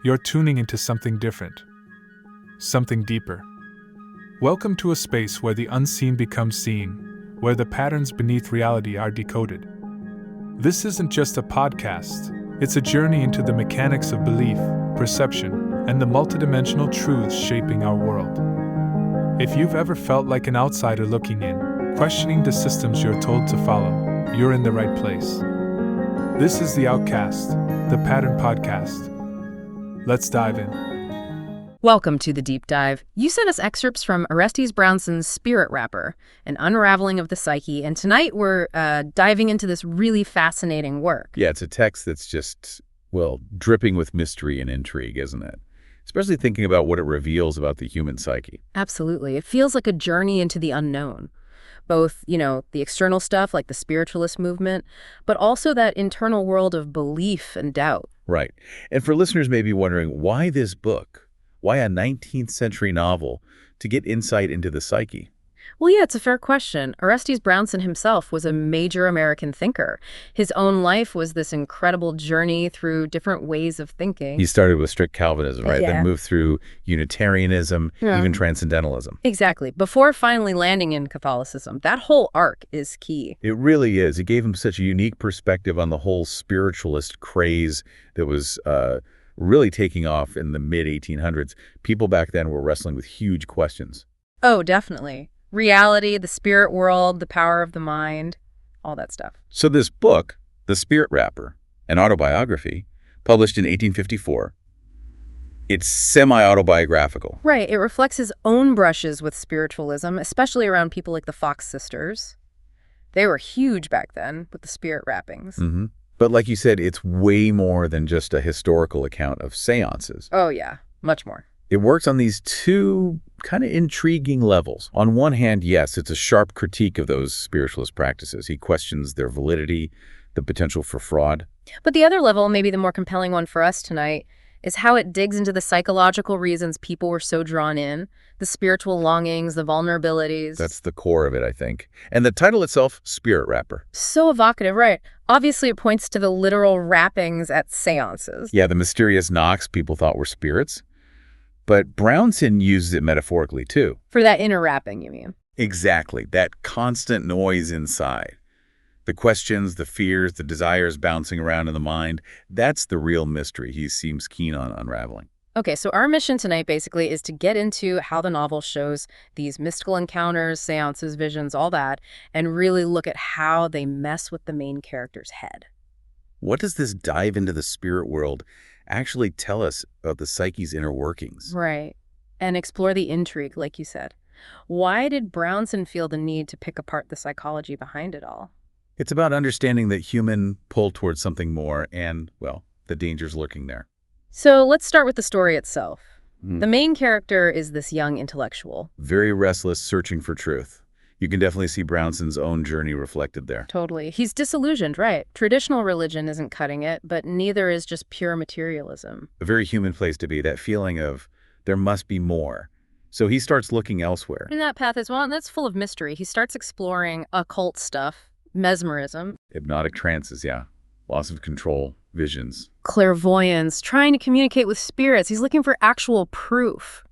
you're tuning into something different, something deeper. Welcome to a space where the unseen becomes seen, where the patterns beneath reality are decoded. This isn't just a podcast, it's a journey into the mechanics of belief, perception, and the multidimensional truths shaping our world. If you've ever felt like an outsider looking in, questioning the systems you're told to follow, you're in the right place. This is The Outcast, the Pattern Podcast. Let's dive in. Welcome to The Deep Dive. You sent us excerpts from Orestes Brownson's Spirit Wrapper, An Unraveling of the Psyche, and tonight we're diving into this really fascinating work. Yeah, it's a text that's just, dripping with mystery and intrigue, isn't it? Especially thinking about what it reveals about the human psyche. Absolutely. It feels like a journey into the unknown. Both, the external stuff like the spiritualist movement, but also that internal world of belief and doubt. Right. And for listeners maybe wondering, why this book? Why a 19th century novel to get insight into the psyche? Well, yeah, it's a fair question. Orestes Brownson himself was a major American thinker. His own life was this incredible journey through different ways of thinking. He started with strict Calvinism, right? Yeah. Then moved through Unitarianism, even transcendentalism. Exactly. Before finally landing in Catholicism. That whole arc is key. It really is. It gave him such a unique perspective on the whole spiritualist craze that was really taking off in the mid-1800s. People back then were wrestling with huge questions. Oh, definitely. Reality, the spirit world, the power of the mind, all that stuff. So this book, The Spirit Wrapper, an autobiography, published in 1854, it's semi-autobiographical. Right. It reflects his own brushes with spiritualism, especially around people like the Fox sisters. They were huge back then with the spirit wrappings. Mm-hmm. But like you said, it's way more than just a historical account of seances. Oh, yeah. Much more. It works on these two kind of intriguing levels. On one hand, yes, it's a sharp critique of those spiritualist practices. He questions their validity, the potential for fraud. But the other level, maybe the more compelling one for us tonight, is how it digs into the psychological reasons people were so drawn in, the spiritual longings, the vulnerabilities. That's the core of it, I think. And the title itself, Spirit Wrapper. So evocative, right? Obviously, it points to the literal wrappings at seances. Yeah, the mysterious knocks people thought were spirits. But Brownson uses it metaphorically, too. For that inner wrapping, you mean? Exactly. That constant noise inside. The questions, the fears, the desires bouncing around in the mind, that's the real mystery he seems keen on unraveling. Okay, so our mission tonight basically is to get into how the novel shows these mystical encounters, seances, visions, all that, and really look at how they mess with the main character's head. What does this dive into the spirit world actually tell us about the psyche's inner workings? Right, and explore the intrigue, like you said. Why did Brownson feel the need to pick apart the psychology behind it all? It's about understanding that human pull towards something more and, the dangers lurking there. So let's start with the story itself. The main character is this young intellectual. Very restless, searching for truth. You can definitely see Brownson's own journey reflected there. Totally. He's disillusioned, right? Traditional religion isn't cutting it, but neither is just pure materialism. A very human place to be, that feeling of there must be more. So he starts looking elsewhere. In that path as well, and that's full of mystery. He starts exploring occult stuff, mesmerism. Hypnotic trances, yeah. Loss of control, visions. Clairvoyance, trying to communicate with spirits. He's looking for actual proof,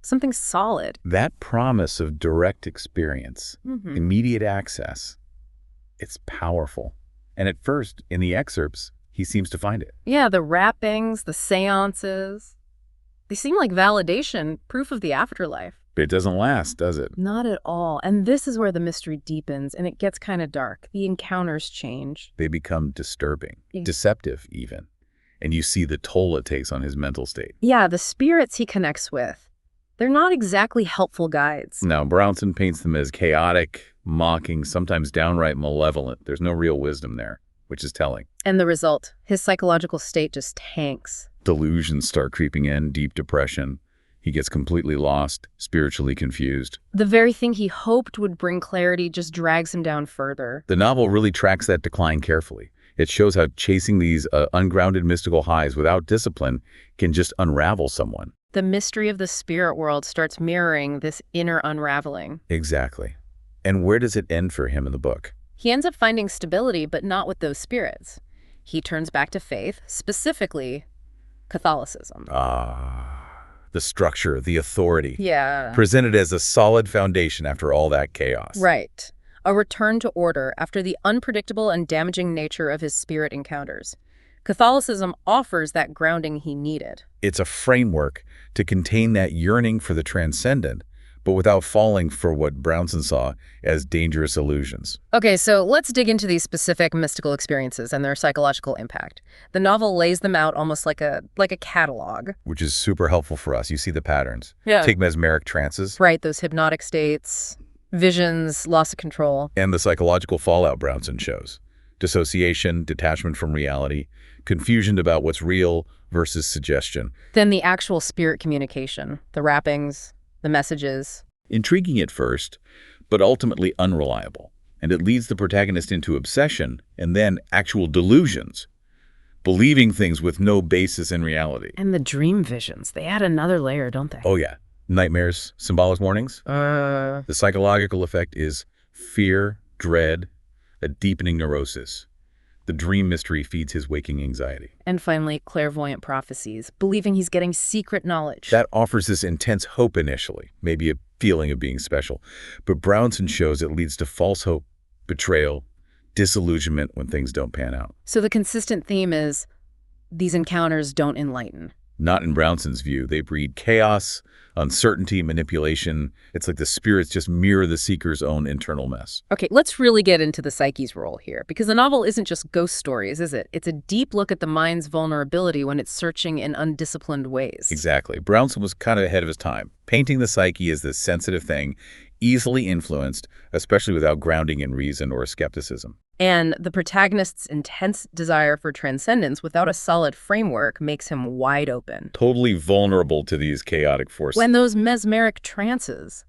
something solid. That promise of direct experience, immediate access, it's powerful. And at first, in the excerpts, he seems to find it. Yeah, the wrappings, the seances, they seem like validation, proof of the afterlife. But it doesn't last, does it? Not at all. And this is where the mystery deepens, and it gets kind of dark. The encounters change. They become disturbing, deceptive even. And you see the toll it takes on his mental state. Yeah, the spirits he connects with, they're not exactly helpful guides. No, Brownson paints them as chaotic, mocking, sometimes downright malevolent. There's no real wisdom there, which is telling. And the result, his psychological state just tanks. Delusions start creeping in, deep depression. He gets completely lost, spiritually confused. The very thing he hoped would bring clarity just drags him down further. The novel really tracks that decline carefully. It shows how chasing these ungrounded mystical highs without discipline can just unravel someone. The mystery of the spirit world starts mirroring this inner unraveling. Exactly. And where does it end for him in the book? He ends up finding stability, but not with those spirits. He turns back to faith, specifically Catholicism. The structure, the authority. Yeah. Presented as a solid foundation after all that chaos. Right. A return to order after the unpredictable and damaging nature of his spirit encounters. Catholicism offers that grounding he needed. It's a framework to contain that yearning for the transcendent, but without falling for what Brownson saw as dangerous illusions. Okay, so let's dig into these specific mystical experiences and their psychological impact. The novel lays them out almost like a catalog. Which is super helpful for us. You see the patterns. Yeah. Take mesmeric trances. Right, those hypnotic states, visions, loss of control. And the psychological fallout Brownson shows. Dissociation, detachment from reality, confusion about what's real versus suggestion. Then the actual spirit communication, the wrappings, the messages. Intriguing at first, but ultimately unreliable. And it leads the protagonist into obsession and then actual delusions, believing things with no basis in reality. And the dream visions, they add another layer, don't they? Oh yeah. Nightmares, symbolic warnings. The psychological effect is fear, dread, a deepening neurosis. The dream mystery feeds his waking anxiety. And finally, clairvoyant prophecies, believing he's getting secret knowledge. That offers this intense hope initially, maybe a feeling of being special. But Brownson shows it leads to false hope, betrayal, disillusionment when things don't pan out. So the consistent theme is these encounters don't enlighten. Not in Brownson's view. They breed chaos, uncertainty, manipulation. It's like the spirits just mirror the seeker's own internal mess. Okay, let's really get into the psyche's role here, because the novel isn't just ghost stories, is it? It's a deep look at the mind's vulnerability when it's searching in undisciplined ways. Exactly. Brownson was kind of ahead of his time, painting the psyche as this sensitive thing, easily influenced, especially without grounding in reason or skepticism. And the protagonist's intense desire for transcendence without a solid framework makes him wide open. Totally vulnerable to these chaotic forces. When those mesmeric trances,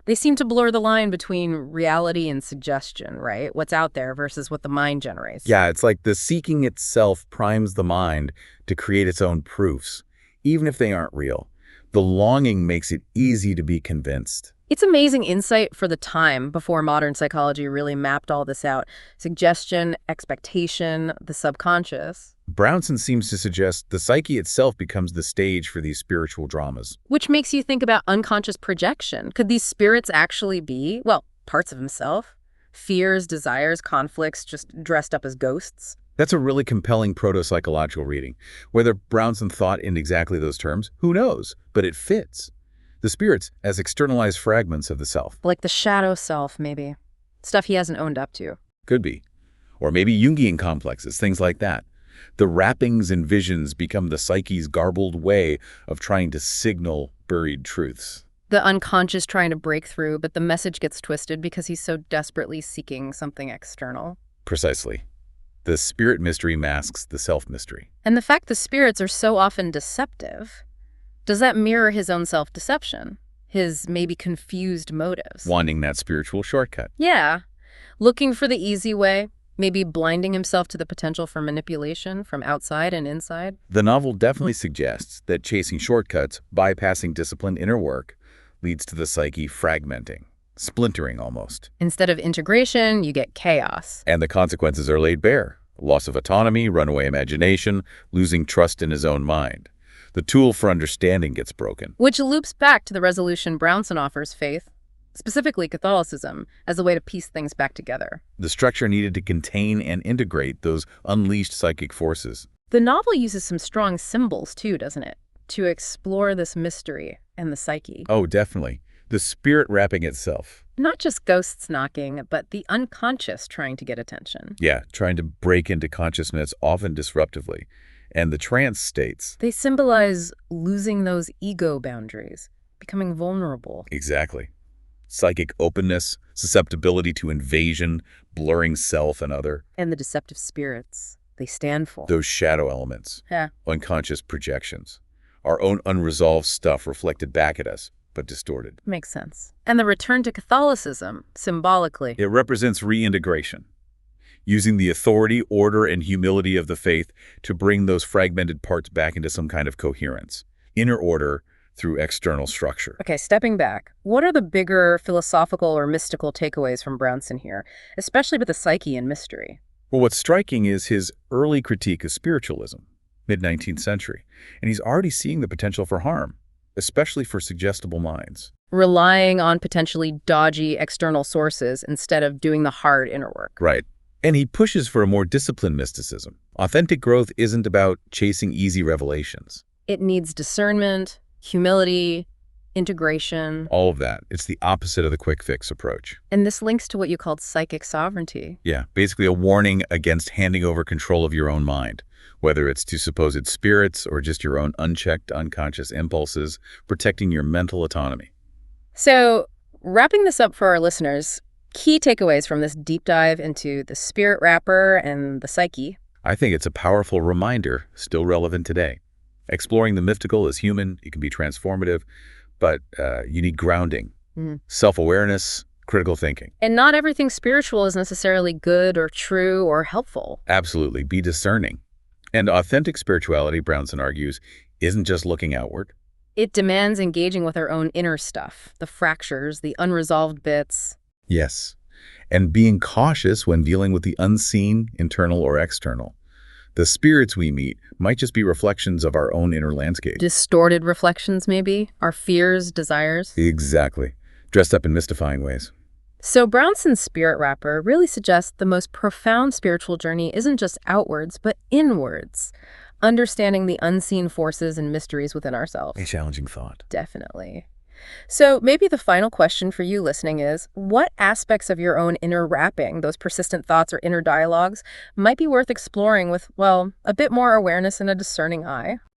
they seem to blur the line between reality and suggestion, right? What's out there versus what the mind generates. Yeah, it's like the seeking itself primes the mind to create its own proofs, even if they aren't real. The longing makes it easy to be convinced. It's amazing insight for the time before modern psychology really mapped all this out. Suggestion, expectation, the subconscious. Brownson seems to suggest the psyche itself becomes the stage for these spiritual dramas. Which makes you think about unconscious projection. Could these spirits actually be, well, parts of himself? Fears, desires, conflicts, just dressed up as ghosts? That's a really compelling proto-psychological reading. Whether Brownson thought in exactly those terms, who knows? But it fits. The spirits as externalized fragments of the self. Like the shadow self, maybe. Stuff he hasn't owned up to. Could be. Or maybe Jungian complexes, things like that. The wrappings and visions become the psyche's garbled way of trying to signal buried truths. The unconscious trying to break through, but the message gets twisted because he's so desperately seeking something external. Precisely. The spirit mystery masks the self-mystery. And the fact the spirits are so often deceptive, does that mirror his own self-deception? His maybe confused motives? Wanting that spiritual shortcut. Yeah. Looking for the easy way, maybe blinding himself to the potential for manipulation from outside and inside. The novel definitely suggests that chasing shortcuts, bypassing disciplined inner work, leads to the psyche fragmenting, splintering almost. Instead of integration, you get chaos. And the consequences are laid bare. Loss of autonomy, runaway imagination, losing trust in his own mind. The tool for understanding gets broken. Which loops back to the resolution Brownson offers faith, specifically Catholicism, as a way to piece things back together. The structure needed to contain and integrate those unleashed psychic forces. The novel uses some strong symbols too, doesn't it? To explore this mystery and the psyche. Oh, definitely. The spirit wrapping itself. Not just ghosts knocking, but the unconscious trying to get attention. Yeah, trying to break into consciousness, often disruptively. And the trance states. They symbolize losing those ego boundaries, becoming vulnerable. Exactly. Psychic openness, susceptibility to invasion, blurring self and other. And the deceptive spirits they stand for. Those shadow elements. Yeah. Unconscious projections. Our own unresolved stuff reflected back at us, but distorted. Makes sense. And the return to Catholicism, symbolically. It represents reintegration. Using the authority, order, and humility of the faith to bring those fragmented parts back into some kind of coherence. Inner order through external structure. Okay, stepping back, what are the bigger philosophical or mystical takeaways from Brownson here, especially with the psyche and mystery? Well, what's striking is his early critique of spiritualism. mid-19th century, and he's already seeing the potential for harm, especially for suggestible minds. Relying on potentially dodgy external sources instead of doing the hard inner work. Right. And he pushes for a more disciplined mysticism. Authentic growth isn't about chasing easy revelations. It needs discernment, humility, integration. All of that. It's the opposite of the quick fix approach. And this links to what you called psychic sovereignty. Yeah, basically a warning against handing over control of your own mind, whether it's to supposed spirits or just your own unchecked unconscious impulses, protecting your mental autonomy. So, wrapping this up for our listeners, key takeaways from this deep dive into the spirit wrapper and the psyche. I think it's a powerful reminder, still relevant today. Exploring the mystical is human, it can be transformative, but you need grounding, self-awareness, critical thinking. And not everything spiritual is necessarily good or true or helpful. Absolutely, be discerning. And authentic spirituality, Brownson argues, isn't just looking outward. It demands engaging with our own inner stuff, the fractures, the unresolved bits. Yes, and being cautious when dealing with the unseen, internal or external. The spirits we meet might just be reflections of our own inner landscape. Distorted reflections, maybe? Our fears, desires? Exactly. Dressed up in mystifying ways. So Brownson's spirit wrapper really suggests the most profound spiritual journey isn't just outwards, but inwards. Understanding the unseen forces and mysteries within ourselves. A challenging thought. Definitely. So maybe the final question for you listening is, what aspects of your own inner wrapping, those persistent thoughts or inner dialogues, might be worth exploring with, well, a bit more awareness and a discerning eye?